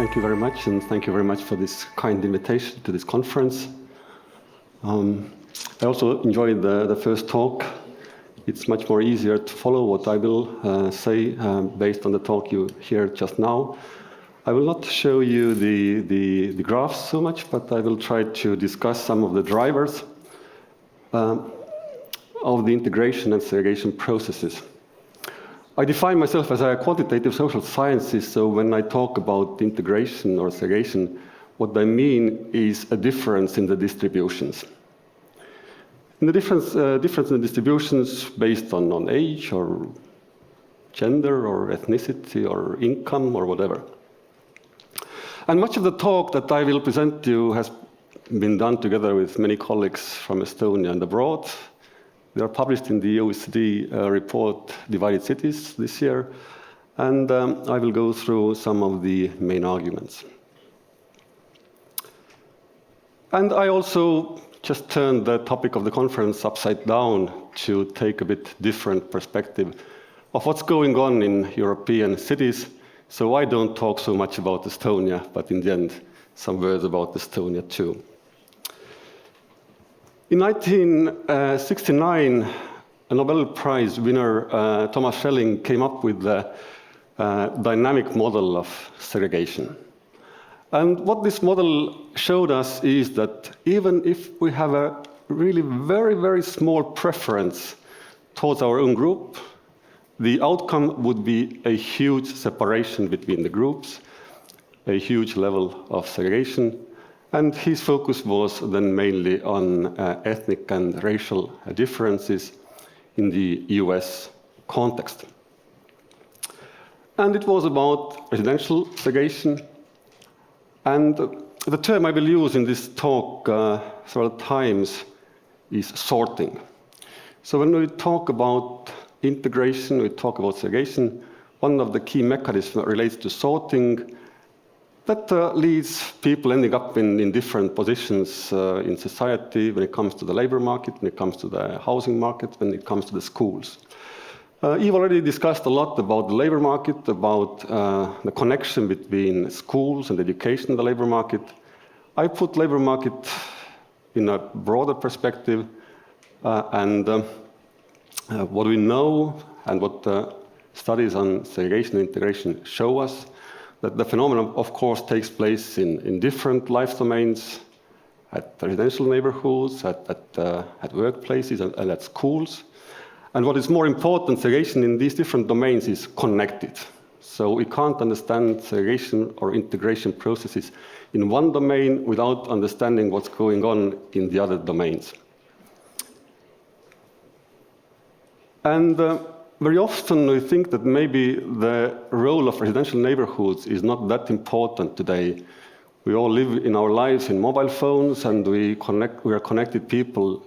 Thank you very much, and thank you very much for this kind invitation to this conference. I also enjoyed the first talk. It's much more easier to follow what I will say based on the talk you heard just now. I will not show you the graphs so much, but I will try to discuss some of the drivers of the integration and segregation processes. I define myself as a quantitative social scientist, so when I talk about integration or segregation, what I mean is a difference in the distributions. And the difference in the distributions based on age or gender or ethnicity or income or whatever. And much of the talk that I will present to you has been done together with many colleagues from Estonia and abroad. They are published in the OECD report, Divided Cities, this year. And I will go through some of the main arguments. And I also just turned the topic of the conference upside down to take a bit different perspective of what's going on in European cities. So I don't talk so much about Estonia, but in the end, some words about Estonia too. In 1969, a Nobel Prize winner, Thomas Schelling, came up with the dynamic model of segregation. And what this model showed us is that even if we have a really very, very small preference towards our own group, the outcome would be a huge separation between the groups, a huge level of segregation. And his focus was then mainly on ethnic and racial differences in the US context. And it was about residential segregation. And the term I will use in this talk several times is sorting. So when we talk about integration, we talk about segregation, one of the key mechanisms relates to sorting. That leads people ending up in different positions in society when it comes to the labor market, when it comes to the housing market, when it comes to the schools. You've already discussed a lot about the labor market, about the connection between schools and education in the labor market. I put labor market in a broader perspective, and what we know and what studies on segregation and integration show us, that the phenomenon, of course, takes place in different life domains, at residential neighborhoods, at workplaces, and at schools. And what is more important, segregation in these different domains is connected. So we can't understand segregation or integration processes in one domain without understanding what's going on in the other domains. And very often we think that maybe the role of residential neighborhoods is not that important today. We all live in our lives in mobile phones, and we are connected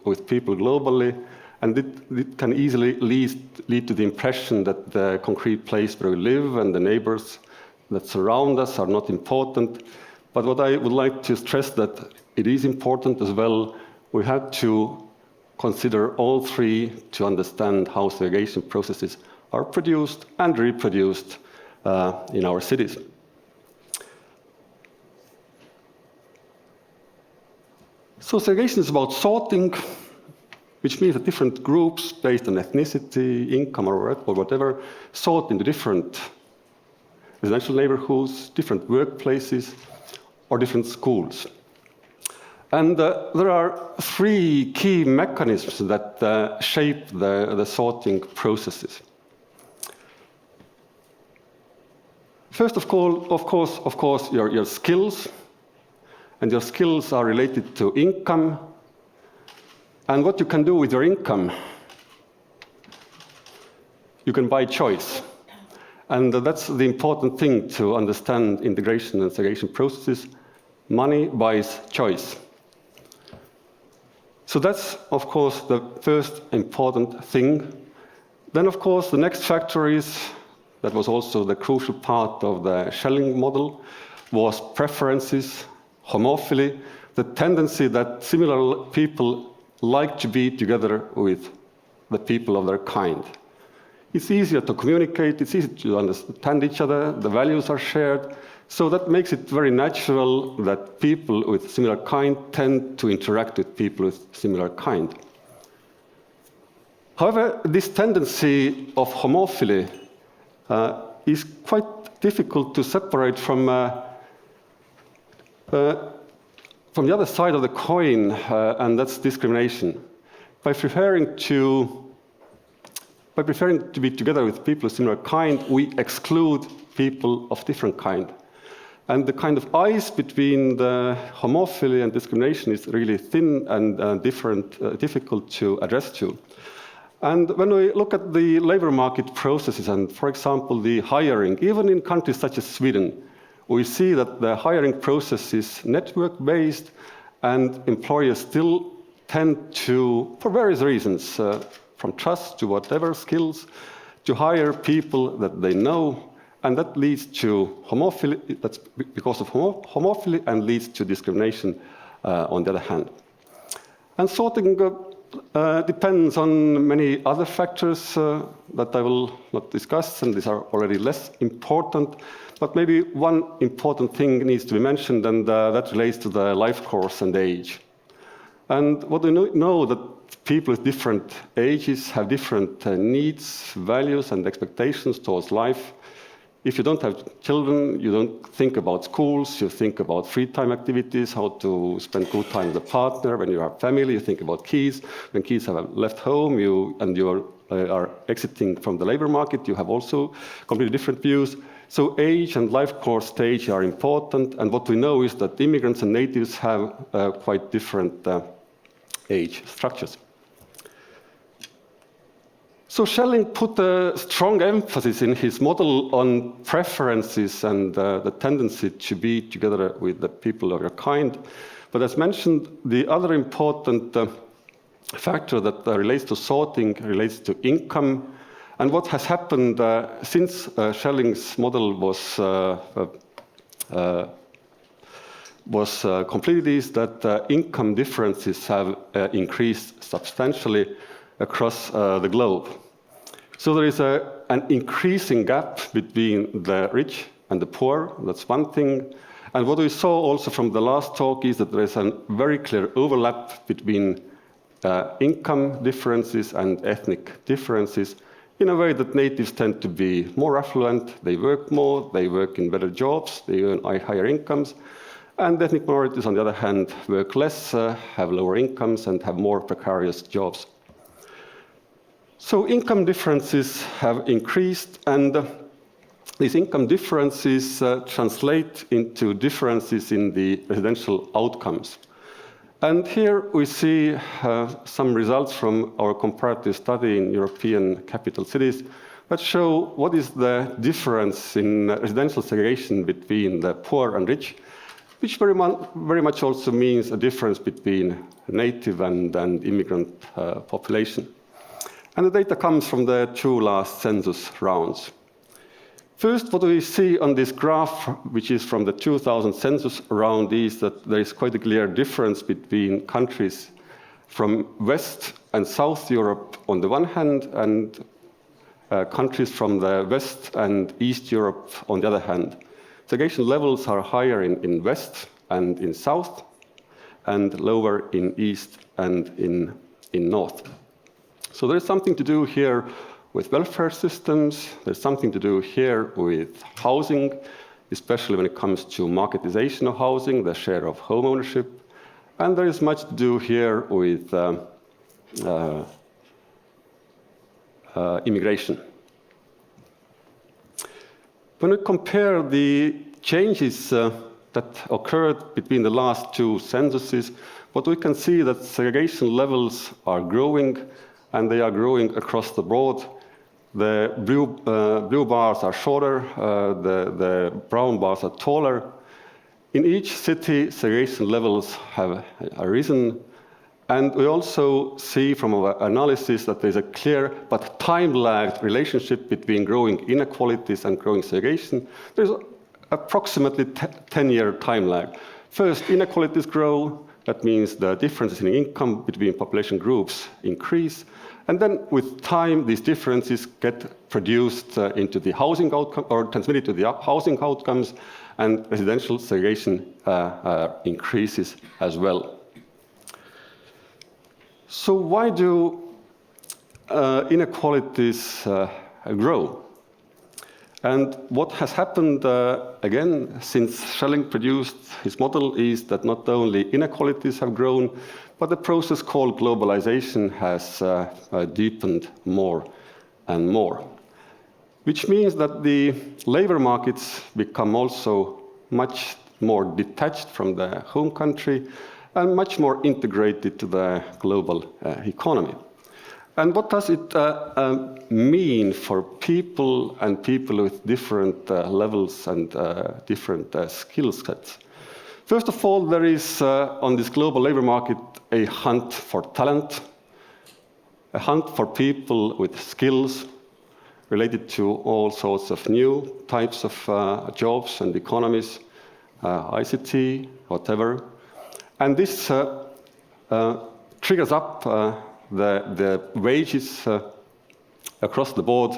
with people globally, and it can easily lead to the impression that the concrete place where we live and the neighbors that surround us are not important. But what I would like to stress that it is important as well. We have to consider all three to understand how segregation processes are produced and reproduced in our cities. So segregation is about sorting, which means that different groups based on ethnicity, income, or whatever, sort into different residential neighborhoods, different workplaces, or different schools. And there are three key mechanisms that shape the sorting processes. First of course, your skills. And your skills are related to income. And what you can do with your income, you can buy choice. And that's the important thing to understand integration and segregation processes. Money buys choice. So that's, of course, the first important thing. Then, of course, the next factor that was also the crucial part of the Schelling model, was preferences, homophily, the tendency that similar people like to be together with the people of their kind. It's easier to communicate, it's easier to understand each other, the values are shared, So that makes it very natural that people with similar kind tend to interact with people with similar kind. However, this tendency of homophily is quite difficult to separate from the other side of the coin, and that's discrimination. By preferring to be together with people of similar kind, we exclude people of different kind. And the kind of ice between the homophily and discrimination is really thin and difficult to address to. And when we look at the labor market processes and, for example, the hiring, even in countries such as Sweden, we see that the hiring process is network-based, and employers still tend to, for various reasons, from trust to whatever skills, to hire people that they know, and that leads to homophily. That's because of homophily, and leads to discrimination on the other hand. And sorting depends on many other factors that I will not discuss, and these are already less important. But maybe one important thing needs to be mentioned, and that relates to the life course and age. And what we know that people with different ages have different needs, values, and expectations towards life. If you don't have children, you don't think about schools, you think about free time activities, how to spend good time with a partner. When you have family, you think about kids. When kids have left home you are exiting from the labor market, you have also completely different views. So age and life course stage are important, and what we know is that immigrants and natives have quite different age structures. So Schelling put a strong emphasis in his model on preferences and the tendency to be together with the people of your kind. But as mentioned, the other important factor that relates to sorting relates to income. And what has happened since Schelling's model was completed is that income differences have increased substantially across the globe. So there is an increasing gap between the rich and the poor. That's one thing. And what we saw also from the last talk is that there is a very clear overlap between income differences and ethnic differences, in a way that natives tend to be more affluent, they work more, they work in better jobs, they earn higher incomes. And ethnic minorities, on the other hand, work less, have lower incomes, and have more precarious jobs. So income differences have increased, and these income differences translate into differences in the residential outcomes. And here we see some results from our comparative study in European capital cities that show what is the difference in residential segregation between the poor and rich, which very much also means a difference between native and immigrant population. And the data comes from the two last census rounds. First, what we see on this graph, which is from the 2000 census round, is that there is quite a clear difference between countries from West and South Europe on the one hand, and countries from the West and East Europe on the other hand. Segregation levels are higher in West and in South, and lower in East and in North. So there's something to do here with welfare systems, there's something to do here with housing, especially when it comes to marketization of housing, the share of home ownership, and there is much to do here with immigration. When we compare the changes that occurred between the last two censuses, what we can see that segregation levels are growing, and they are growing across the board. The blue bars are shorter, the brown bars are taller. In each city, segregation levels have risen, and we also see from our analysis that there's a clear but time-lagged relationship between growing inequalities and growing segregation. There's approximately 10-year time lag. First, inequalities grow. That means the differences in income between population groups increase. And then with time, these differences get produced into the housing outcome, or transmitted to the housing outcomes. and residential segregation increases as well. So why do inequalities grow? And what has happened, again, since Schelling produced his model is that not only inequalities have grown, but the process called globalization has deepened more and more. Which means that the labor markets become also much more detached from the home country and much more integrated to the global economy. And what does it mean for people and people with different levels and different skill sets? First of all, there is on this global labor market a hunt for talent, a hunt for people with skills related to all sorts of new types of jobs and economies, ICT, whatever. And this triggers up the wages across the board.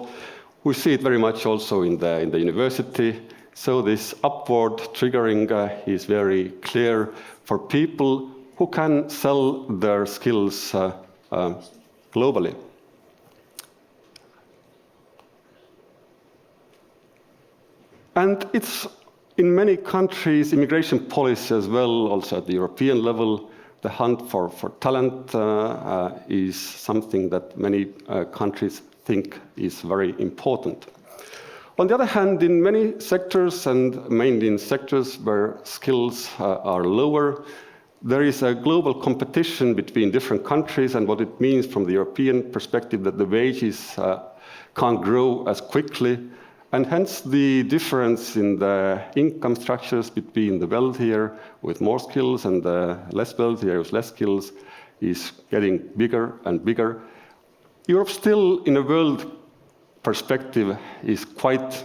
We see it very much also in the university. So this upward triggering is very clear for people who can sell their skills globally. And it's in many countries, immigration policy as well, also at the European level, the hunt for talent is something that many countries think is very important. On the other hand, in many sectors, and mainly in sectors where skills are lower, there is a global competition between different countries, and what it means from the European perspective that the wages can't grow as quickly, and hence the difference in the income structures between the wealthier with more skills and the less wealthier with less skills is getting bigger and bigger. Europe still, in a world perspective, is quite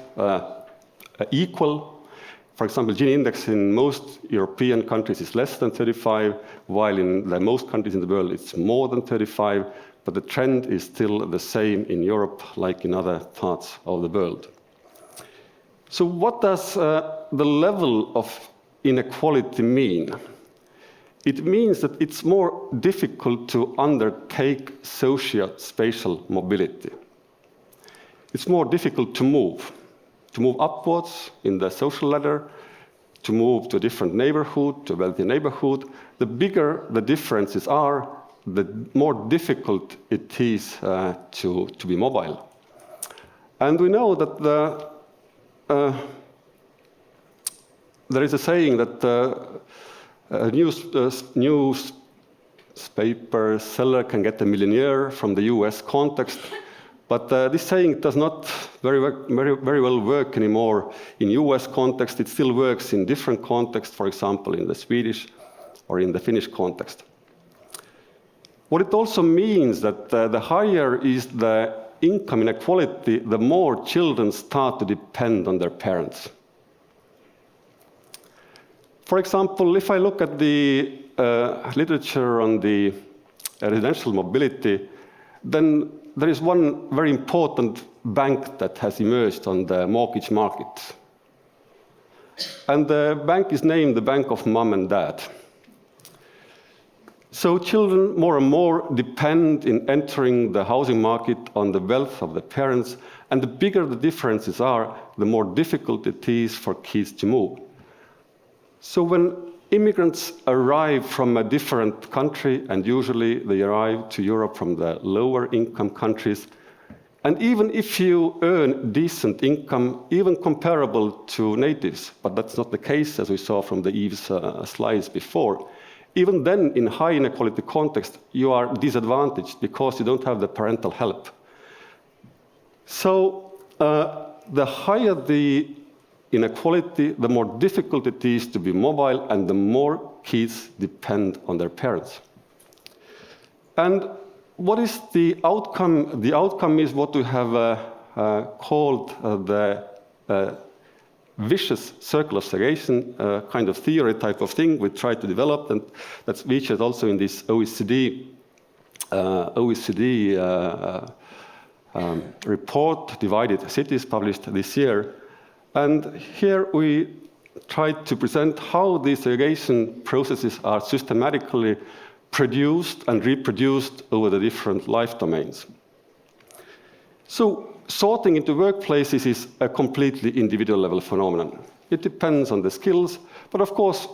equal. For example, Gini index in most European countries is less than 35, while in most countries in the world it's more than 35, but the trend is still the same in Europe like in other parts of the world. So what does the level of inequality mean? It means that it's more difficult to undertake socio-spatial mobility. It's more difficult to move upwards in the social ladder, to move to a different neighborhood, to a wealthy neighborhood. The bigger the differences are, the more difficult it is to be mobile. And we know that there is a saying that a newspaper seller can get a millionaire from the US context, but this saying does not very well work anymore in US context. It still works in different contexts, for example, in the Swedish or in the Finnish context. What it also means that the higher is the income inequality, the more children start to depend on their parents. For example, if I look at the literature on the residential mobility, then there is one very important bank that has emerged on the mortgage market. And the bank is named the Bank of Mom and Dad. So children more and more depend in entering the housing market on the wealth of the parents, and the bigger the differences are, the more difficult it is for kids to move. So when immigrants arrive from a different country, and usually they arrive to Europe from the lower income countries, and even if you earn decent income, even comparable to natives, but that's not the case as we saw from the Eve's slides before, even then, in high inequality context, you are disadvantaged because you don't have the parental help. So the higher the inequality, the more difficult it is to be mobile, and the more kids depend on their parents. And what is the outcome? The outcome is what we have called the vicious circle of segregation, kind of theory type of thing we try to develop, and that's featured also in this OECD report, Divided Cities, published this year. And here we tried to present how these segregation processes are systematically produced and reproduced over the different life domains. So sorting into workplaces is a completely individual level phenomenon. It depends on the skills, but of course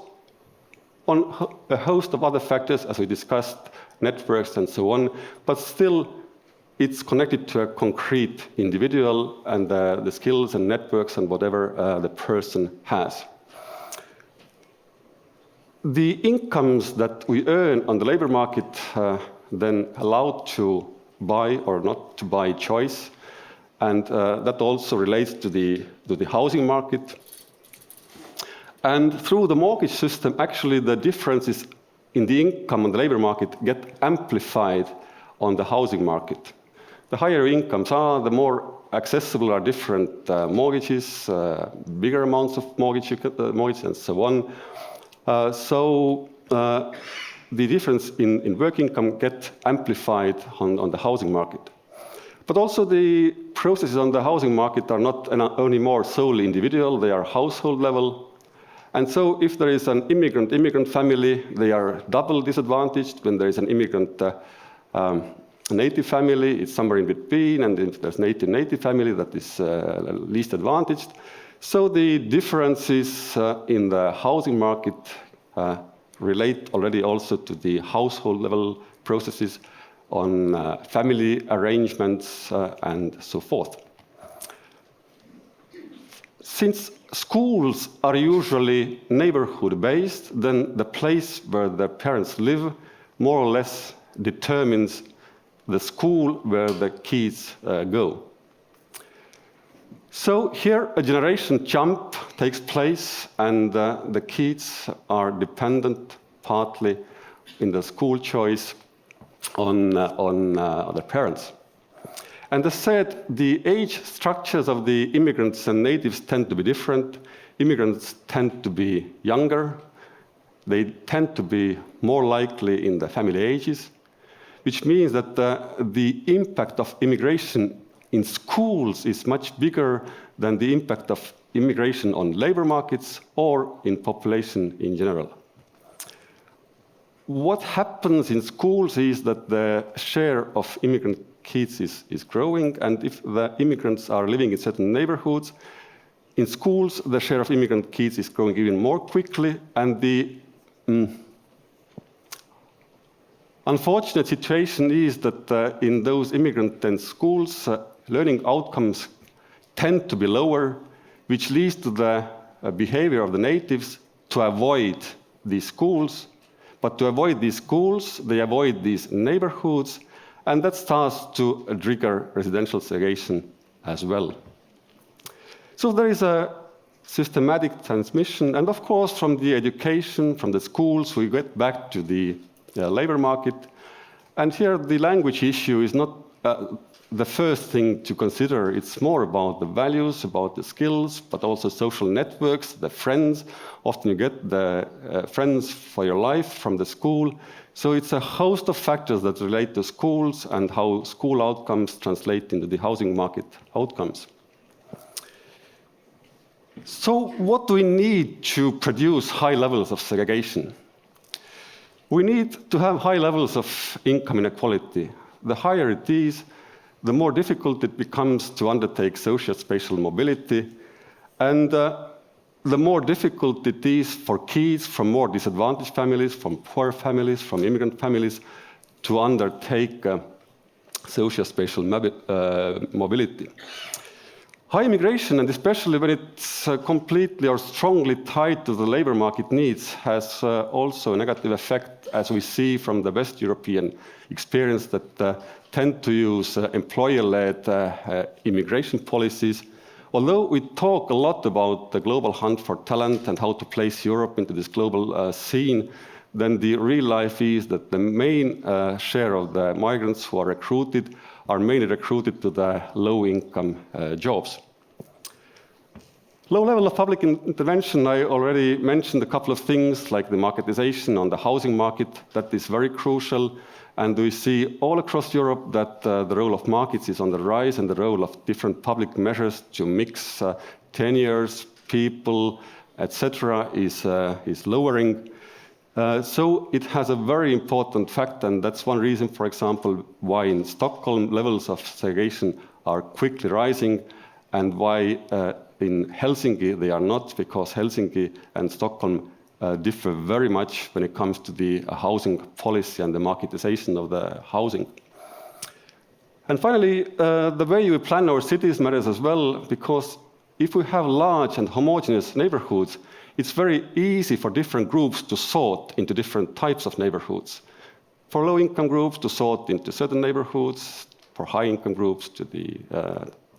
on a host of other factors, as we discussed, networks and so on, but still it's connected to a concrete individual and the skills and networks and whatever the person has. The incomes that we earn on the labor market then allowed to buy or not to buy choice, and that also relates to the housing market. And through the mortgage system, actually the differences in the income on the labor market get amplified on the housing market. The higher incomes are, the more accessible are different mortgages, bigger amounts of mortgage and so on. So the difference in work income get amplified on the housing market. But also the processes on the housing market are not only more solely individual, they are household level. And so if there is an immigrant family, they are double disadvantaged. When there is an immigrant native family, it's somewhere in between, and if there's native family, that is least advantaged. So the differences in the housing market relate already also to the household level processes on family arrangements and so forth. Since schools are usually neighborhood-based, then the place where the parents live more or less determines the school where the kids go. So here a generation jump takes place, and the kids are dependent partly in the school choice on their parents. And as said, the age structures of the immigrants and natives tend to be different. Immigrants tend to be younger. They tend to be more likely in the family ages, which means that the impact of immigration in schools is much bigger than the impact of immigration on labor markets or in population in general. What happens in schools is that the share of immigrant kids is growing, and if the immigrants are living in certain neighborhoods, in schools the share of immigrant kids is growing even more quickly, and the unfortunate situation is that in those immigrant schools, learning outcomes tend to be lower, which leads to the behavior of the natives to avoid these schools. But to avoid these schools, they avoid these neighborhoods, and that starts to trigger residential segregation as well. So there is a systematic transmission, and of course from the education, from the schools, we get back to the labor market. And here the language issue is not the first thing to consider. It's more about the values, about the skills, but also social networks, the friends. Often you get the friends for your life from the school. So it's a host of factors that relate to schools and how school outcomes translate into the housing market outcomes. So what do we need to produce high levels of segregation? We need to have high levels of income inequality. The higher it is, the more difficult it becomes to undertake socio-spatial mobility, and the more difficult it is for kids from more disadvantaged families, from poor families, from immigrant families, to undertake socio-spatial mobility. High immigration, and especially when it's completely or strongly tied to the labor market needs, has also a negative effect, as we see from the West European experience that tend to use employer-led immigration policies. Although we talk a lot about the global hunt for talent and how to place Europe into this global scene, then the real life is that the main share of the migrants who are recruited are mainly recruited to the low-income jobs. Low level of public intervention, I already mentioned a couple of things like the marketization on the housing market. That is very crucial. And we see all across Europe that the role of markets is on the rise, and the role of different public measures to mix tenures, people, etc., is lowering. So it has a very important fact, and that's one reason, for example, why in Stockholm levels of segregation are quickly rising, and why in Helsinki they are not, because Helsinki and Stockholm differ very much when it comes to the housing policy and the marketization of the housing. And finally, the way we plan our cities matters as well, because if we have large and homogeneous neighborhoods, it's very easy for different groups to sort into different types of neighborhoods. For low-income groups to sort into certain neighborhoods, for high-income groups to the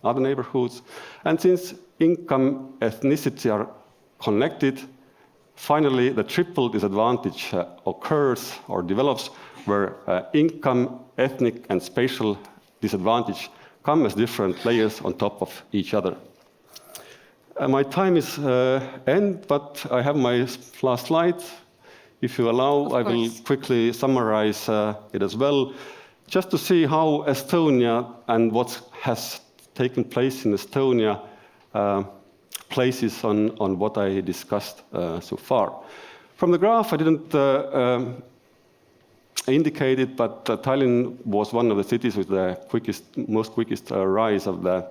other neighborhoods. And since income, ethnicity are connected, finally the triple disadvantage occurs or develops, where income, ethnic, and spatial disadvantage come as different layers on top of each other. My time is end, but I have my last slide. If you allow, I will quickly summarize it as well, just to see how Estonia and what has taken place in Estonia places on what I discussed so far. From the graph, I didn't indicate it, but Tallinn was one of the cities with the most quickest rise of the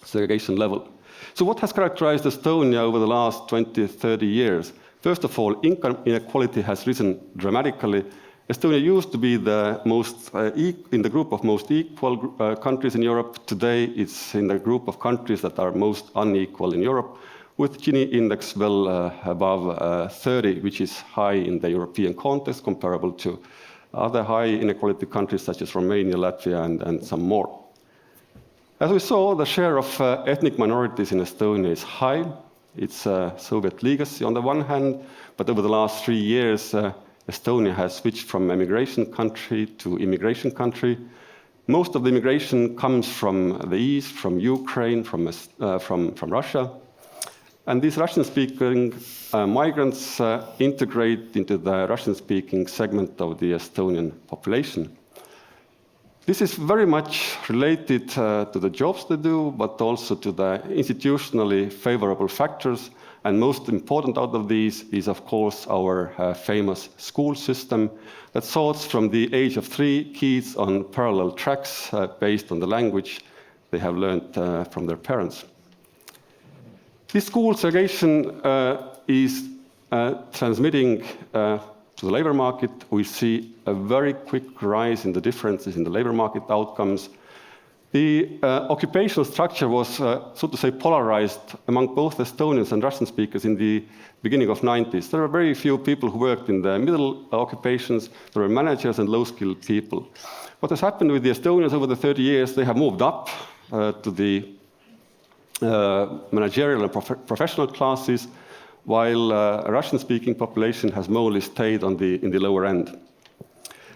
segregation level. So what has characterized Estonia over the last 20, 30 years? First of all, income inequality has risen dramatically. Estonia used to be the most in the group of most equal countries in Europe. Today, it's in the group of countries that are most unequal in Europe, with Gini index well above 30, which is high in the European context, comparable to other high inequality countries such as Romania, Latvia, and some more. As we saw, the share of ethnic minorities in Estonia is high. It's a Soviet legacy on the one hand, but over the last 3 years, Estonia has switched from emigration country to immigration country. Most of the immigration comes from the east, from Ukraine, from Russia. And these Russian-speaking migrants integrate into the Russian-speaking segment of the Estonian population. This is very much related to the jobs they do, but also to the institutionally favorable factors. And most important out of these is, of course, our famous school system that sorts from the age of 3 kids on parallel tracks based on the language they have learned from their parents. This school segregation is transmitting to the labor market. We see a very quick rise in the differences in the labor market outcomes. The occupational structure was, so to say, polarized among both Estonians and Russian speakers in the beginning of the 90s. There were very few people who worked in the middle occupations. There were managers and low-skilled people. What has happened with the Estonians over the 30 years, they have moved up to the managerial and professional classes, while a Russian-speaking population has mostly stayed in the lower end.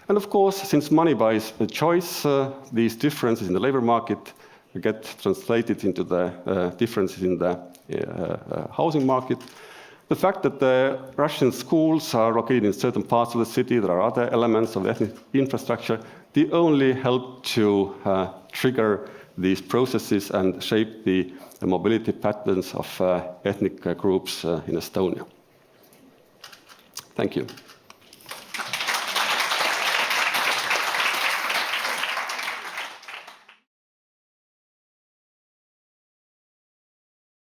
And of course, since money buys a choice, these differences in the labor market get translated into the differences in the housing market. The fact that the Russian schools are located in certain parts of the city, there are other elements of ethnic infrastructure, they only help to trigger these processes and shape the mobility patterns of ethnic groups in Estonia. Thank you.